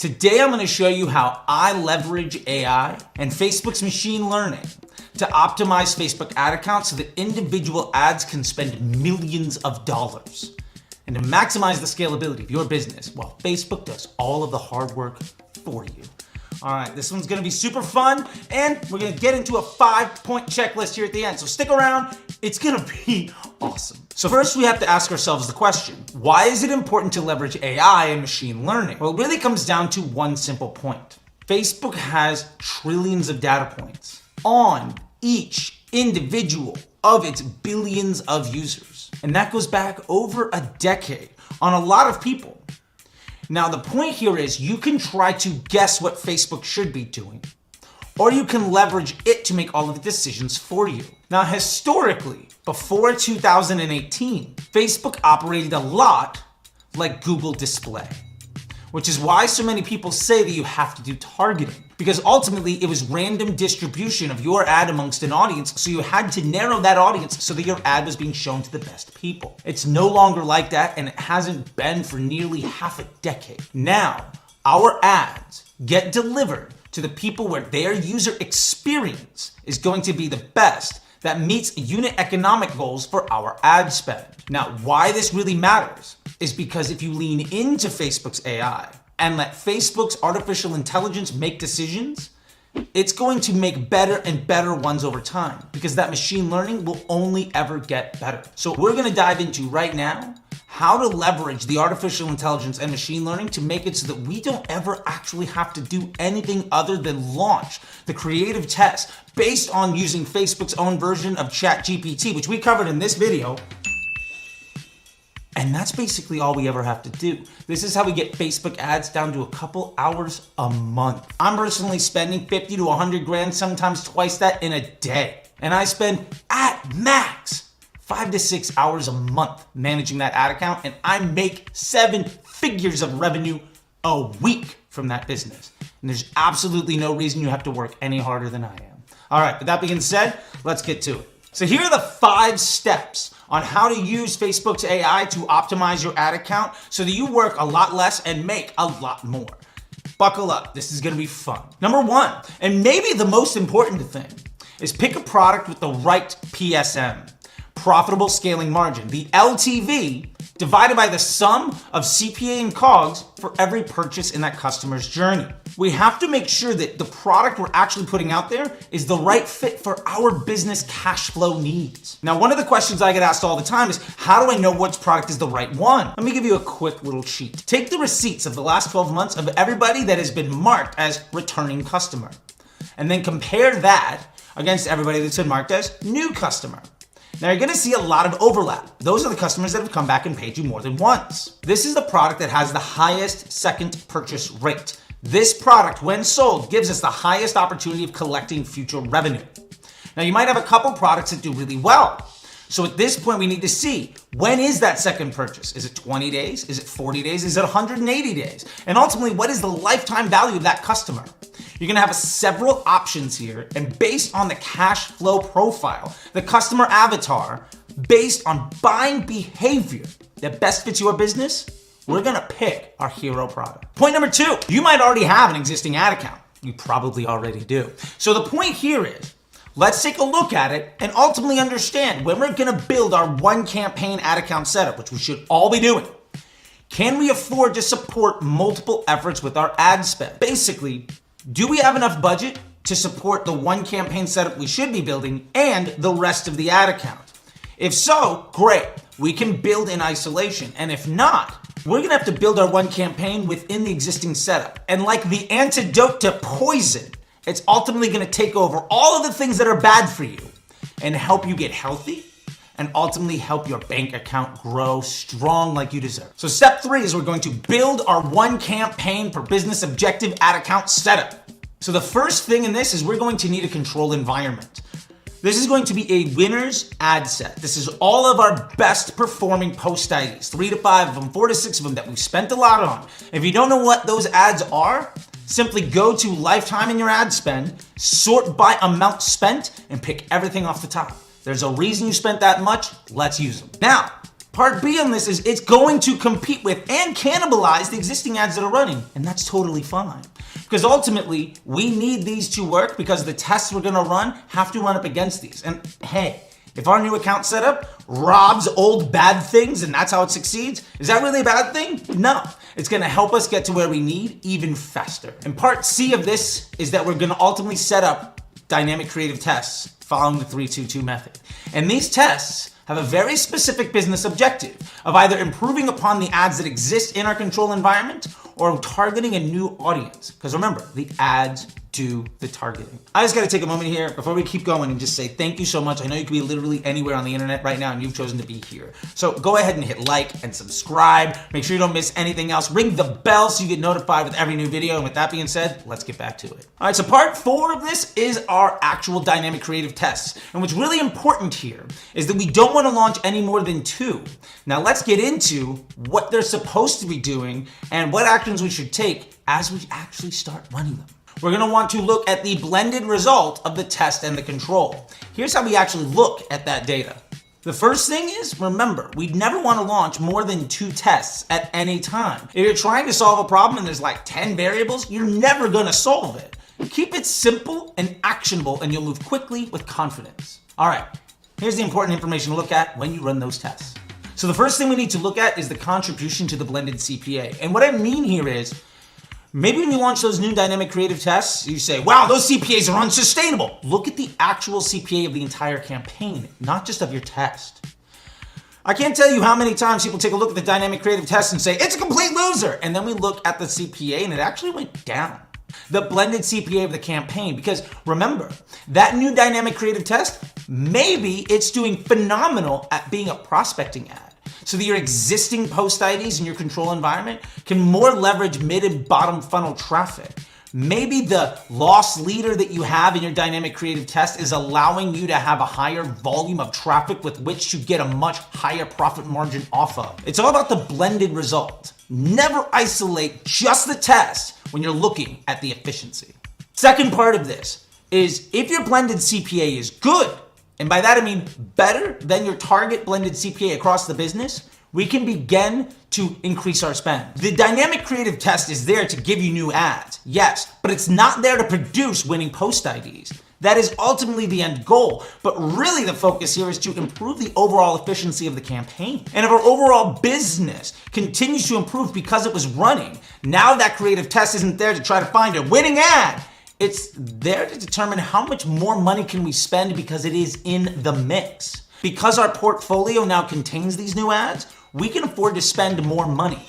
Today I'm going to show you how I leverage AI and Facebook's machine learning to optimize Facebook ad accounts so that individual ads can spend millions of dollars and to maximize the scalability of your business while Facebook does all of the hard work for you. All right, this one's gonna be super fun, and we're gonna get into a 5-point checklist here at the end. So stick around, it's gonna be awesome. So first we have to ask ourselves the question, why is it important to leverage AI and machine learning? Well, it really comes down to one simple point. Facebook has trillions of data points on each individual of its billions of users. And that goes back over a decade on a lot of people. Now, the point here is you can try to guess what Facebook should be doing, or you can leverage it to make all of the decisions for you. Now, historically, before 2018, Facebook operated a lot like Google Display, which is why so many people say that you have to do targeting, because ultimately it was random distribution of your ad amongst an audience, so you had to narrow that audience so that your ad was being shown to the best people. It's no longer like that, and it hasn't been for nearly half a decade. Now, our ads get delivered to the people where their user experience is going to be the best that meets unit economic goals for our ad spend. Now, why this really matters is because if you lean into Facebook's AI and let Facebook's artificial intelligence make decisions, it's going to make better and better ones over time because that machine learning will only ever get better. So we're gonna dive into right now how to leverage the artificial intelligence and machine learning to make it so that we don't ever actually have to do anything other than launch the creative test based on using Facebook's own version of ChatGPT, which we covered in this video. And that's basically all we ever have to do. This is how we get Facebook ads down to a couple hours a month. I'm personally spending 50 to 100 grand, sometimes twice that in a day. And I spend at max 5 to 6 hours a month managing that ad account, and I make 7 figures of revenue a week from that business. And there's absolutely no reason you have to work any harder than I am. All right, with that being said, let's get to it. So here are the 5 steps on how to use Facebook's AI to optimize your ad account so that you work a lot less and make a lot more. Buckle up, this is gonna be fun. Number 1, and maybe the most important thing, is pick a product with the right PSM. Profitable scaling margin, the LTV divided by the sum of CPA and COGS for every purchase in that customer's journey. We have to make sure that the product we're actually putting out there is the right fit for our business cash flow needs. Now, one of the questions I get asked all the time is, how do I know which product is the right one? Let me give you a quick little cheat. Take the receipts of the last 12 months of everybody that has been marked as returning customer, and then compare that against everybody that's been marked as new customer. Now you're gonna see a lot of overlap. Those are the customers that have come back and paid you more than once. This is the product that has the highest second purchase rate. This product, when sold, gives us the highest opportunity of collecting future revenue. Now you might have a couple products that do really well. So at this point, we need to see, when is that second purchase? Is it 20 days? Is it 40 days? Is it 180 days? And ultimately, what is the lifetime value of that customer? You're gonna have several options here, and based on the cash flow profile, the customer avatar, based on buying behavior that best fits your business, we're gonna pick our hero product. Point number 2, you might already have an existing ad account. You probably already do. So the point here is, let's take a look at it and ultimately understand when we're gonna build our one campaign ad account setup, which we should all be doing. Can we afford to support multiple efforts with our ad spend? Basically, do we have enough budget to support the one campaign setup we should be building and the rest of the ad account? If so, great, we can build in isolation. And if not, we're gonna have to build our one campaign within the existing setup. And like the antidote to poison, it's ultimately gonna take over all of the things that are bad for you and help you get healthy and ultimately help your bank account grow strong like you deserve. So step 3 is we're going to build our one campaign per business objective ad account setup. So the first thing in this is we're going to need a control environment. This is going to be a winner's ad set. This is all of our best performing post IDs, 3 to 5 of them, 4 to 6 of them that we've spent a lot on. If you don't know what those ads are, simply go to lifetime in your ad spend, sort by amount spent, and pick everything off the top. There's a reason you spent that much, let's use them. Now, Part B on this is it's going to compete with and cannibalize the existing ads that are running, and that's totally fine. Because ultimately, we need these to work because the tests we're gonna run have to run up against these. And hey, if our new account setup robs old bad things and that's how it succeeds, is that really a bad thing? No. It's gonna help us get to where we need even faster. And part C of this is that we're gonna ultimately set up dynamic creative tests following the 3-2-2 method. And these tests have a very specific business objective of either improving upon the ads that exist in our control environment or targeting a new audience. Because remember, the ads do the targeting. I just gotta take a moment here before we keep going and just say thank you so much. I know you could be literally anywhere on the internet right now and you've chosen to be here. So go ahead and hit like and subscribe. Make sure you don't miss anything else. Ring the bell so you get notified with every new video. And with that being said, let's get back to it. All right, so part 4 of this is our actual dynamic creative tests. And what's really important here is that we don't wanna launch any more than 2. Now let's get into what they're supposed to be doing and what actions we should take as we actually start running them. We're gonna want to look at the blended result of the test and the control. Here's how we actually look at that data. The first thing is, remember, we'd never wanna launch more than 2 tests at any time. If you're trying to solve a problem and there's like 10 variables, you're never gonna solve it. Keep it simple and actionable and you'll move quickly with confidence. All right, here's the important information to look at when you run those tests. So the first thing we need to look at is the contribution to the blended CPA. And what I mean here is, maybe when you launch those new dynamic creative tests, you say, wow, those CPAs are unsustainable. Look at the actual CPA of the entire campaign, not just of your test. I can't tell you how many times people take a look at the dynamic creative test and say, it's a complete loser. And then we look at the CPA and it actually went down. The blended CPA of the campaign, because remember, that new dynamic creative test, maybe it's doing phenomenal at being a prospecting ad. So that your existing post IDs in your control environment can more leverage mid and bottom funnel traffic. Maybe the loss leader that you have in your dynamic creative test is allowing you to have a higher volume of traffic with which to get a much higher profit margin off of. It's all about the blended result. Never isolate just the test when you're looking at the efficiency. Second part of this is if your blended CPA is good, and by that I mean better than your target blended CPA across the business, we can begin to increase our spend. The dynamic creative test is there to give you new ads, yes, but it's not there to produce winning post IDs. That is ultimately the end goal, but really the focus here is to improve the overall efficiency of the campaign. And if our overall business continues to improve because it was running, now that creative test isn't there to try to find a winning ad. It's there to determine how much more money can we spend because it is in the mix. Because our portfolio now contains these new ads, we can afford to spend more money.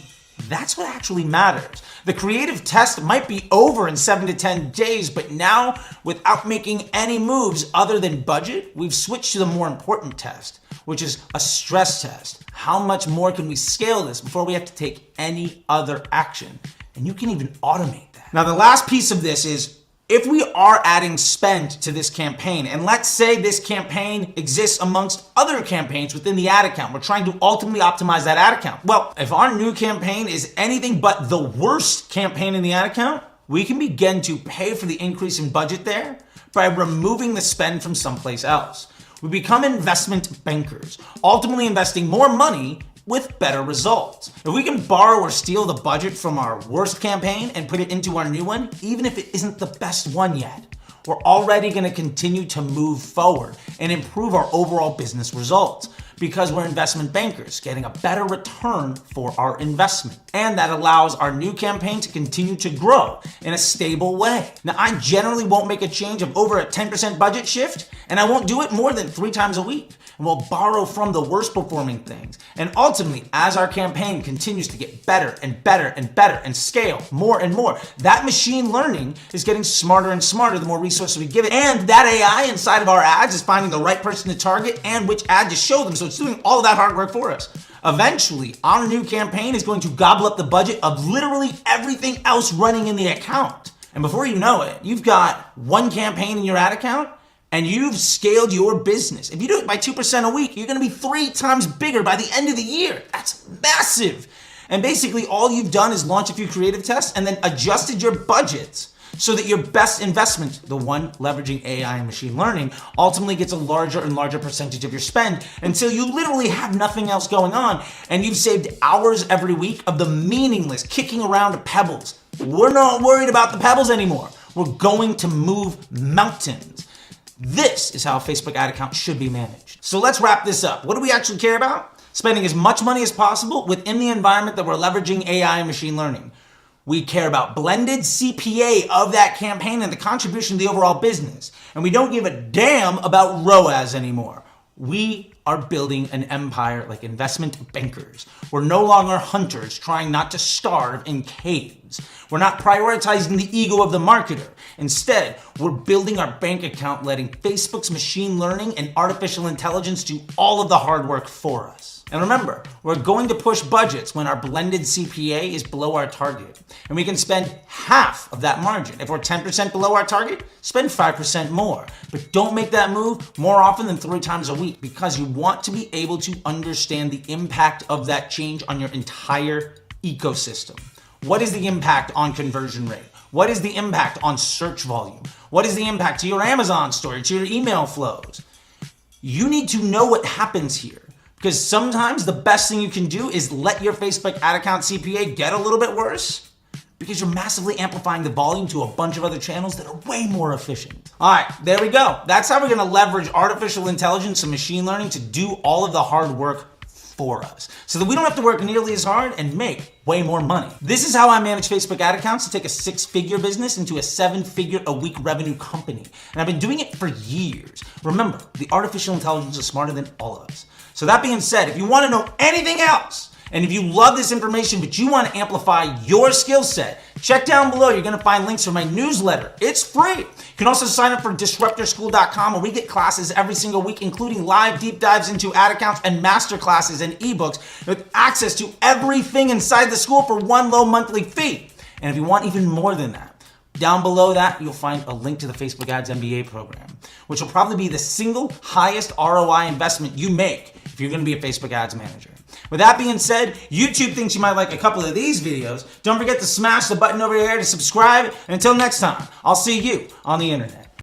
That's what actually matters. The creative test might be over in 7 to 10 days, but now without making any moves other than budget, we've switched to the more important test, which is a stress test. How much more can we scale this before we have to take any other action? And you can even automate that. Now the last piece of this is, if we are adding spend to this campaign, and let's say this campaign exists amongst other campaigns within the ad account, we're trying to ultimately optimize that ad account. Well, if our new campaign is anything but the worst campaign in the ad account, we can begin to pay for the increase in budget there by removing the spend from someplace else. We become investment bankers, ultimately investing more money with better results. If we can borrow or steal the budget from our worst campaign and put it into our new one, even if it isn't the best one yet, we're already gonna continue to move forward and improve our overall business results because we're investment bankers getting a better return for our investment. And that allows our new campaign to continue to grow in a stable way. Now, I generally won't make a change of over a 10% budget shift, and I won't do it more than 3 times a week. And we'll borrow from the worst performing things. And ultimately, as our campaign continues to get better and better and better and scale more and more, that machine learning is getting smarter and smarter the more resources we give it. And that AI inside of our ads is finding the right person to target and which ad to show them. So it's doing all of that hard work for us. Eventually, our new campaign is going to gobble up the budget of literally everything else running in the account. And before you know it, you've got one campaign in your ad account and you've scaled your business. If you do it by 2% a week, you're gonna be 3 times bigger by the end of the year. That's massive. And basically all you've done is launch a few creative tests and then adjusted your budgets so that your best investment, the one leveraging AI and machine learning, ultimately gets a larger and larger percentage of your spend until you literally have nothing else going on and you've saved hours every week of the meaningless kicking around of pebbles. We're not worried about the pebbles anymore. We're going to move mountains. This is how a Facebook ad account should be managed. So let's wrap this up. What do we actually care about? Spending as much money as possible within the environment that we're leveraging AI and machine learning. We care about blended CPA of that campaign and the contribution to the overall business. And we don't give a damn about ROAS anymore. We are building an empire like investment bankers. We're no longer hunters trying not to starve in caves. We're not prioritizing the ego of the marketer. Instead, we're building our bank account, letting Facebook's machine learning and artificial intelligence do all of the hard work for us. And remember, we're going to push budgets when our blended CPA is below our target. And we can spend half of that margin. If we're 10% below our target, spend 5% more. But don't make that move more often than 3 times a week, because you want to be able to understand the impact of that change on your entire ecosystem. What is the impact on conversion rate? What is the impact on search volume? What is the impact to your Amazon store, to your email flows? You need to know what happens here. Because sometimes the best thing you can do is let your Facebook ad account CPA get a little bit worse, because you're massively amplifying the volume to a bunch of other channels that are way more efficient. All right, there we go. That's how we're gonna leverage artificial intelligence and machine learning to do all of the hard work for us, so that we don't have to work nearly as hard and make way more money. This is how I manage Facebook ad accounts to take a 6-figure business into a 7-figure a week revenue company. And I've been doing it for years. Remember, the artificial intelligence is smarter than all of us. So that being said, if you want to know anything else, and if you love this information but you want to amplify your skill set, check down below. You're going to find links for my newsletter. It's free. You can also sign up for disruptorschool.com, where we get classes every single week, including live deep dives into ad accounts and master classes and ebooks with access to everything inside the school for one low monthly fee. And if you want even more than that, down below that, you'll find a link to the Facebook Ads MBA program, which will probably be the single highest ROI investment you make if you're going to be a Facebook ads manager. With that being said, YouTube thinks you might like a couple of these videos. Don't forget to smash the button over here to subscribe. And until next time, I'll see you on the internet.